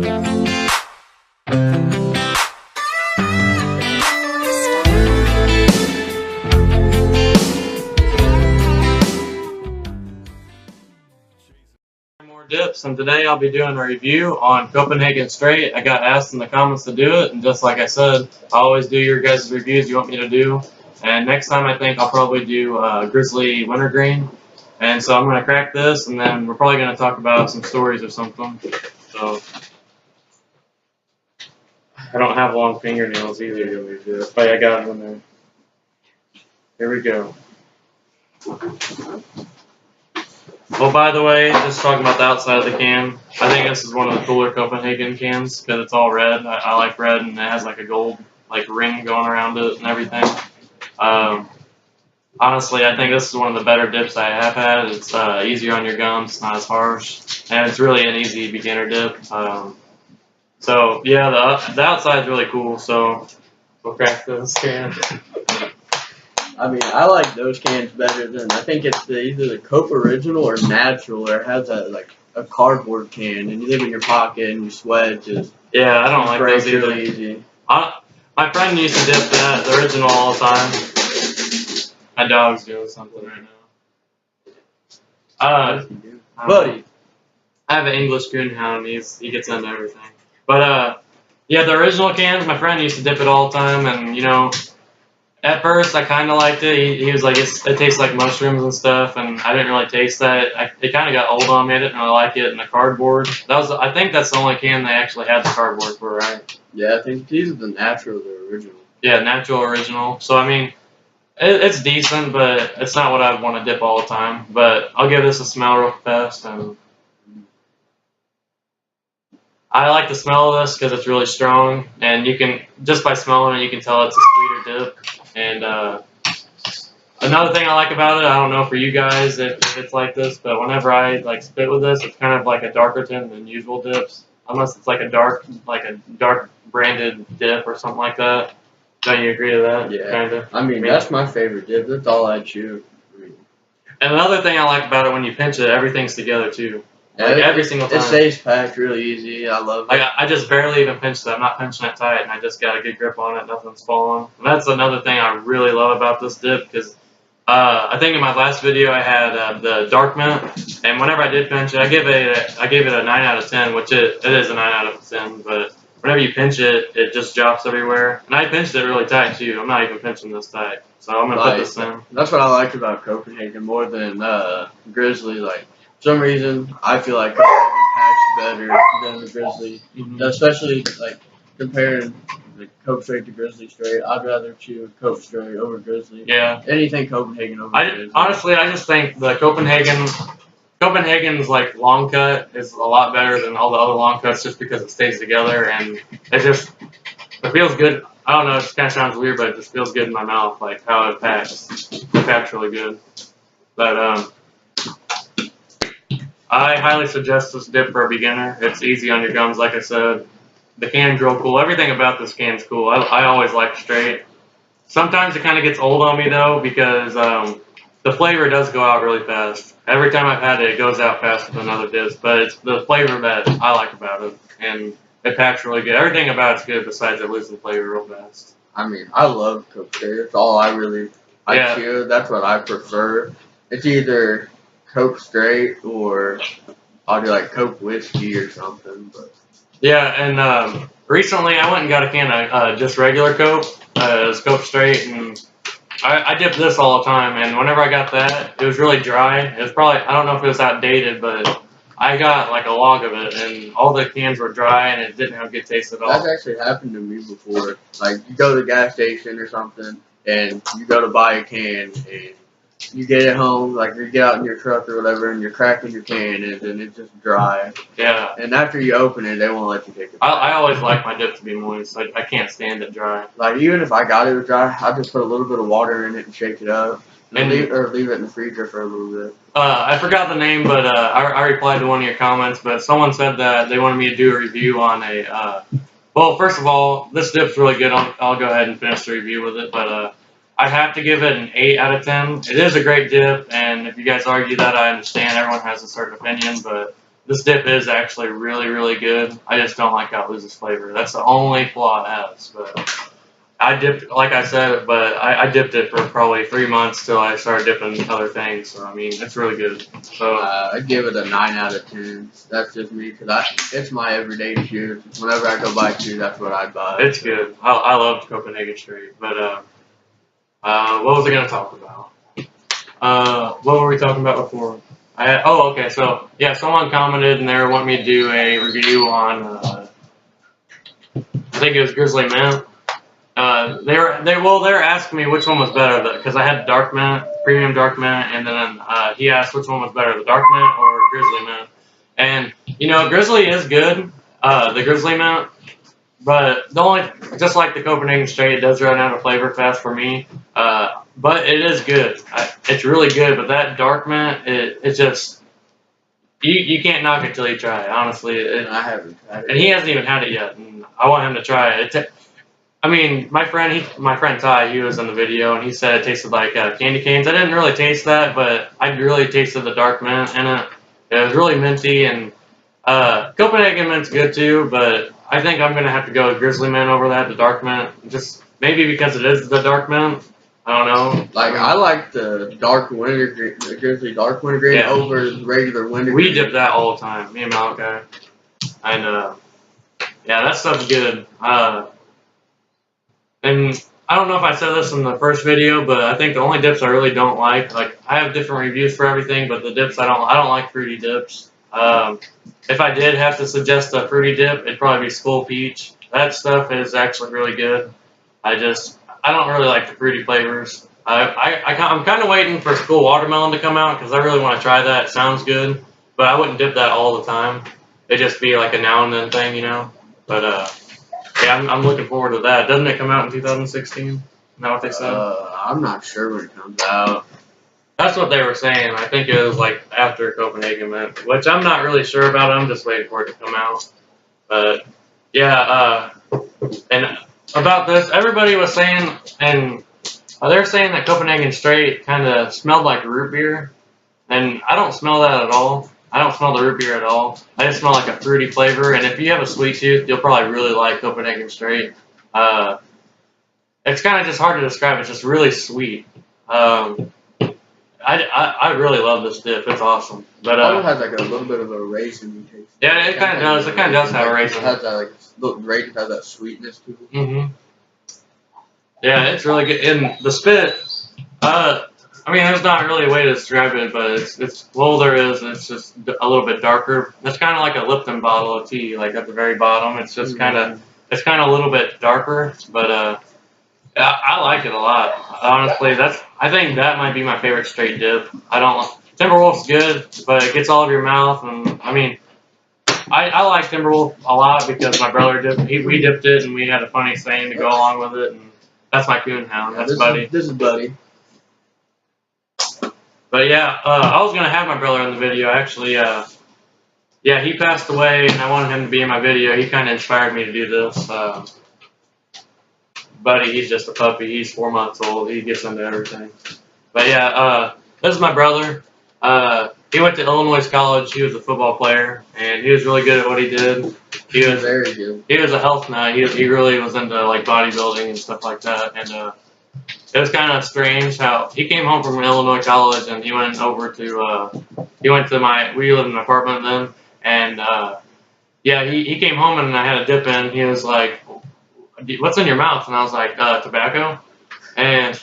More dips, and today I'll be doing a review on Copenhagen Straight. I got asked in the comments to do it, and just like I said, I always do your guys' reviews you want me to do. And next time I think I'll probably do Grizzly Wintergreen. And so I'm going to crack this, and then we're probably going to talk about some stories or something. So I don't have long fingernails either. Oh yeah, I got them in there. Here we go. Well, by the way, just talking about the outside of the can, I think this is one of the cooler Copenhagen cans because it's all red. I like red, and it has like a gold ring going around it and everything. Honestly, I think this is one of the better dips I have had. It's easier on your gums, it's not as harsh, and it's really an easy beginner dip. So yeah, the outside is really cool. So we'll crack this can. I mean, I like those cans better than, I think it's either the Cope Original or Natural, or it has a cardboard can, and you leave it in your pocket and you sweat. Just yeah, I don't like those either. Really easy. My friend used to dip that, the original, all the time. My dog's doing something right now. Buddy. I have an English Coonhound, he gets into everything. But, yeah, the original cans, my friend used to dip it all the time, and, you know, at first, I kind of liked it. He was like, it tastes like mushrooms and stuff, and I didn't really taste that. It kind of got old on me. I didn't really like it. And the cardboard, I think that's the only can they actually had the cardboard for, right? Yeah, I think these are the Natural, the original. Yeah, Natural Original. So, I mean, it's decent, but it's not what I want to dip all the time. But I'll give this a smell real fast. And I like the smell of this because it's really strong, and you can, just by smelling it, you can tell it's a sweeter dip. And another thing I like about it, I don't know for you guys if it's like this, but whenever I spit with this, it's kind of like a darker tint than usual dips, unless it's like a dark branded dip or something like that. Don't you agree with that? Yeah. Kinda. I mean, that's my favorite dip. That's all I chew. And another thing I like about it, when you pinch it, everything's together too. Every single time. It stays packed really easy. I love it. I just barely even pinched it. I'm not pinching it tight, and I just got a good grip on it. Nothing's falling. And that's another thing I really love about this dip, because I think in my last video I had the dark mint, and whenever I did pinch it, I gave it a 9 out of 10, which it is a 9 out of 10. But whenever you pinch it, it just drops everywhere. And I pinched it really tight too. I'm not even pinching this tight, so I'm gonna put this in. That's what I like about Copenhagen more than Grizzly. For some reason, I feel like Copenhagen packs better than the Grizzly. Especially comparing the Cope Straight to Grizzly Straight. I'd rather chew Cope Straight over Grizzly. Yeah. Anything Copenhagen over Grizzly. Honestly, I just think the Copenhagen's long cut is a lot better than all the other long cuts, just because it stays together, and it feels good. I don't know, it kind of sounds weird, but it just feels good in my mouth, like how it packs. It packs really good. But I highly suggest this dip for a beginner. It's easy on your gums, like I said. The can's real cool. Everything about this can's cool. I always like Straight. Sometimes it kind of gets old on me, though, because the flavor does go out really fast. Every time I've had it, it goes out faster than other dips, but it's the flavor that I like about it, and it packs really good. Everything about it's good besides it loses the flavor real fast. I mean, I love Cope Straight. That's all I chew. That's what I prefer. It's either Cope Straight or I'll do Cope Whiskey or something. But yeah, and recently I went and got a can of just regular Cope. It was Cope Straight, and I dip this all the time. And whenever I got that, it was really dry. It was probably, I don't know if it was outdated, but I got a log of it, and all the cans were dry, and it didn't have a good taste at all. That's actually happened to me before. You go to the gas station or something, and you go to buy a can, and you get it home, you get out in your truck or whatever, and you're cracking your can, and then it's just dry. Yeah. And after you open it, they won't let you take it back. I always like my dip to be moist. I can't stand it dry. Even if I got it dry, I just put a little bit of water in it and shake it up. And leave it in the freezer for a little bit. I forgot the name, but I replied to one of your comments, but someone said that they wanted me to do a review on well, first of all, this dip's really good. I'll go ahead and finish the review with it, but I have to give it an 8 out of 10. It is a great dip, and if you guys argue that, I understand. Everyone has a certain opinion, but this dip is actually really, really good. I just don't like how it loses flavor. That's the only flaw it has. But I dipped, like I said, but I dipped it for probably 3 months till I started dipping other things. So I mean, it's really good. So I give it a 9 out of 10. That's just me, because it's my everyday shoe. Whenever I go buy shoes, that's what I buy. it's good. I love Copenhagen Straight. But what was I gonna talk about? What were we talking about before? Okay. So yeah, someone commented and they were wanting me to do a review on. I think it was Grizzly Mint. They're asking me which one was better because I had dark mint, premium dark mint, and then he asked which one was better, the dark mint or Grizzly Mint. And you know, Grizzly is good, the Grizzly Mint, but the only just like the Copenhagen Straight, it does run out of flavor fast for me. But it is good. It's really good. But that dark mint, it's just you can't knock it till you try it. Honestly, I haven't tried it. And he hasn't even had it yet. And I want him to try it. I mean, my friend Ty, he was in the video, and he said it tasted like candy canes. I didn't really taste that, but I really tasted the dark mint in it. It was really minty, and Copenhagen mint's good too, but I think I'm gonna have to go with Grizzly Mint over that, the dark mint. Just maybe because it is the dark mint. I don't know. Like I like the dark wintergreen, the Grizzly dark wintergreen over the regular wintergreen. We dip that all the time, me and Malaki, and yeah, that stuff's good. And I don't know if I said this in the first video, but I think the only dips I really don't like I have different reviews for everything, but the dips I don't like fruity dips. If I did have to suggest a fruity dip, it'd probably be Skull Peach. That stuff is actually really good. I don't really like the fruity flavors. I'm kind of waiting for Skull Watermelon to come out because I really want to try that. It sounds good, but I wouldn't dip that all the time. It'd just be like a now and then thing, you know. But yeah, I'm looking forward to that. Doesn't it come out in 2016? Is that what they said? I'm not sure when it comes out. That's what they were saying. I think it was like after Copenhagen Mint, which I'm not really sure about. I'm just waiting for it to come out. But yeah, and about this, everybody was saying, and they're saying that Copenhagen Straight kind of smelled like root beer, and I don't smell that at all. I don't smell the root beer at all. I just smell like a fruity flavor, and if you have a sweet tooth, you'll probably really like Copenhagen Straight. It's kind of just hard to describe. It's just really sweet. I really love this dip. It's awesome. But it has like a little bit of a raisin taste. Yeah, it kind of does. It kind of does have a raisin. It has that raisin has that sweetness to it. Mhm. Yeah, it's really good. And the spit, I mean, there's not really a way to describe it, but it's well, there is. It's just a little bit darker. It's kind of like a Lipton bottle of tea, like at the very bottom. It's just kind of a little bit darker, but I like it a lot. Honestly, I think that might be my favorite straight dip. Timberwolf's good, but it gets all over your mouth, and I mean, I like Timberwolf a lot because my brother we dipped it, and we had a funny saying to go along with it, and that's my coon hound. That's Buddy. This is Buddy. But yeah, I was gonna have my brother in the video. Actually, yeah, he passed away, and I wanted him to be in my video. He kind of inspired me to do this. Buddy, he's just a puppy. He's 4 months old. He gets into everything. But yeah, this is my brother. He went to Illinois College. He was a football player, and he was really good at what he did. He was very good. He was a health nut. He really was into like bodybuilding and stuff like that, and it was kind of strange how he came home from Illinois College and he went over to we lived in an apartment then, and yeah, he came home and I had a dip in. He was like, "What's in your mouth?" And I was like, "Tobacco." And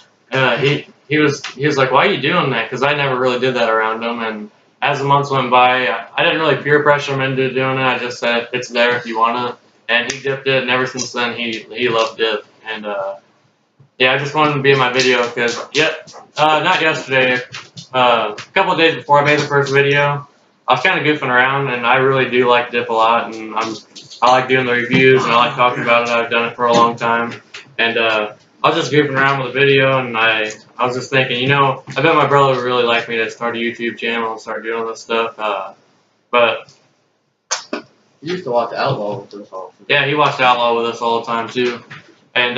he was like, "Why are you doing that?" Because I never really did that around him. And as the months went by, I didn't really peer pressure him into doing it. I just said, "It's there if you want it." And he dipped it, and ever since then he loved dip. And yeah, I just wanted to be in my video because, not yesterday, a couple of days before I made the first video, I was kind of goofing around, and I really do like dip a lot, and I like doing the reviews, and I like talking about it. I've done it for a long time, and I was just goofing around with the video, and I was just thinking, I bet my brother would really like me to start a YouTube channel and start doing this stuff, but he used to watch Outlaw with us all. Yeah, he watched Outlaw with us all the time too, and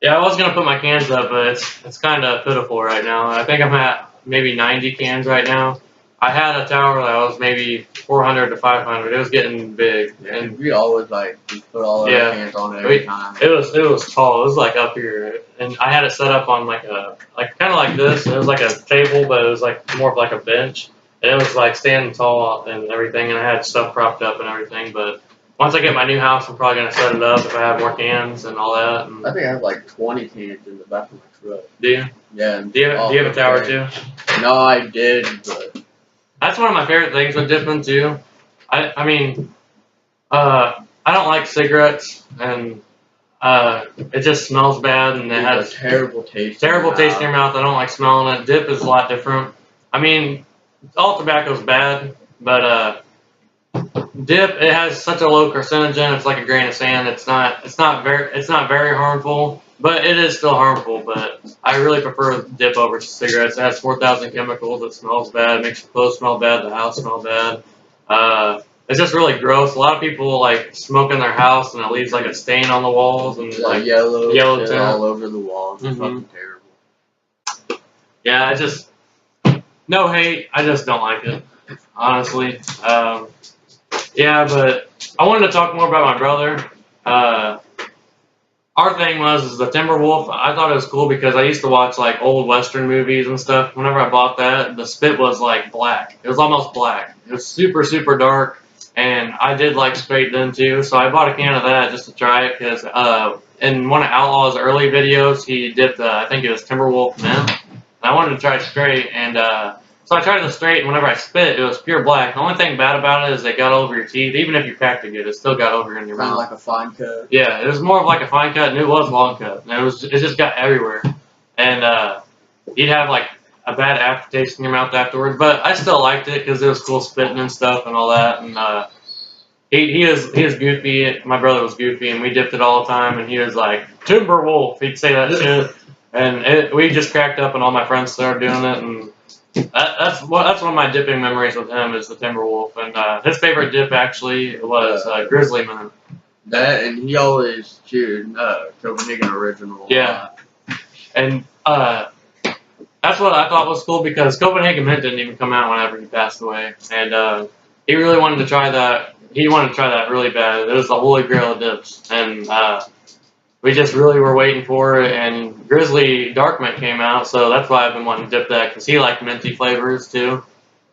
yeah, I was gonna put my cans up, but it's kind of pitiful right now. I think I'm at maybe 90 cans right now. I had a tower that was maybe 400 to 500. It was getting big, and we always like put all our cans on it every time. It was tall. It was like up here, and I had it set up on like kind of like this. It was like a table, but it was like more of like a bench. And it was like standing tall and everything, and I had stuff propped up and everything. But once I get my new house, I'm probably gonna set it up if I have more cans and all that. And I think I have like 20 cans in the back of my truck. do you? Yeah. Do you have a tower too? No, I did, but that's one of my favorite things with dipping too. I mean, I don't like cigarettes, and it just smells bad, and it has a terrible taste. Terrible taste in your mouth. I don't like smelling it. Dip is a lot different. I mean, all tobacco is bad, but dip, it has such a low carcinogen. It's like a grain of sand. It's not very harmful, but it is still harmful. But I really prefer dip over cigarettes. It has 4,000 chemicals. It smells bad. It makes your clothes smell bad. The house smell bad. It's just really gross. A lot of people like smoke in their house, and it leaves like a stain on the walls and like yellow tint all over the walls. It's fucking terrible. Yeah, no hate. I just don't like it, honestly. Yeah, but I wanted to talk more about my brother. Our thing is the Timberwolf. I thought it was cool because I used to watch like old Western movies and stuff. Whenever I bought that, the spit was like black. It was almost black. It was super, super dark. And I did like straight then too. So I bought a can of that just to try it because in one of Outlaw's early videos, he dipped, I think it was Timberwolf Mint. And I wanted to try straight. And so I tried the straight, and whenever I spit, it was pure black. The only thing bad about it is it got over your teeth. Even if you packed it good, it still got over in your mouth. Kind of like a fine cut. Yeah, it was more of like a fine cut, and it was long cut. And it just got everywhere. And you'd have like a bad aftertaste in your mouth afterwards. But I still liked it because it was cool spitting and stuff and all that. And he is goofy. My brother was goofy, and we dipped it all the time. And he was like, Timberwolf. He'd say that shit. And we just cracked up, and all my friends started doing it. And that's one of my dipping memories with him is the Timberwolf. And his favorite dip actually was Grizzly Man. That, and he always chewed Copenhagen Original. Yeah. And that's what I thought was cool because Copenhagen Mint didn't even come out whenever he passed away. And he really wanted to try that. He wanted to try that really bad. It was the holy grail of dips. And we just really were waiting for it. And Grizzly Dark Mint came out, so that's why I've been wanting to dip that because he liked minty flavors too.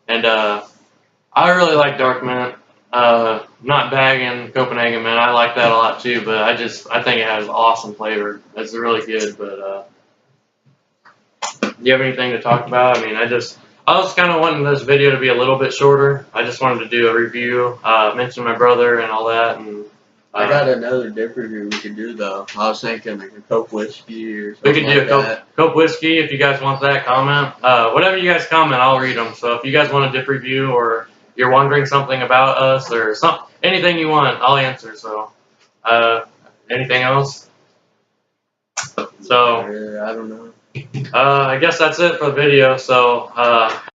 And I really like Dark Mint. Not bagging Copenhagen Mint. I like that a lot too, but I think it has awesome flavor. It's really good. But do you have anything to talk about? I mean, I was kind of wanting this video to be a little bit shorter. I just wanted to do a review, mention my brother and all that. And I got another dip review we could do though. I was thinking like a Coke whiskey or something. We could do a Coke whiskey if you guys want that. Comment. Whatever you guys comment, I'll read them. So if you guys want a dip review or you're wondering something about us or anything you want, I'll answer. So, anything else? So, I don't know. I guess that's it for the video. So,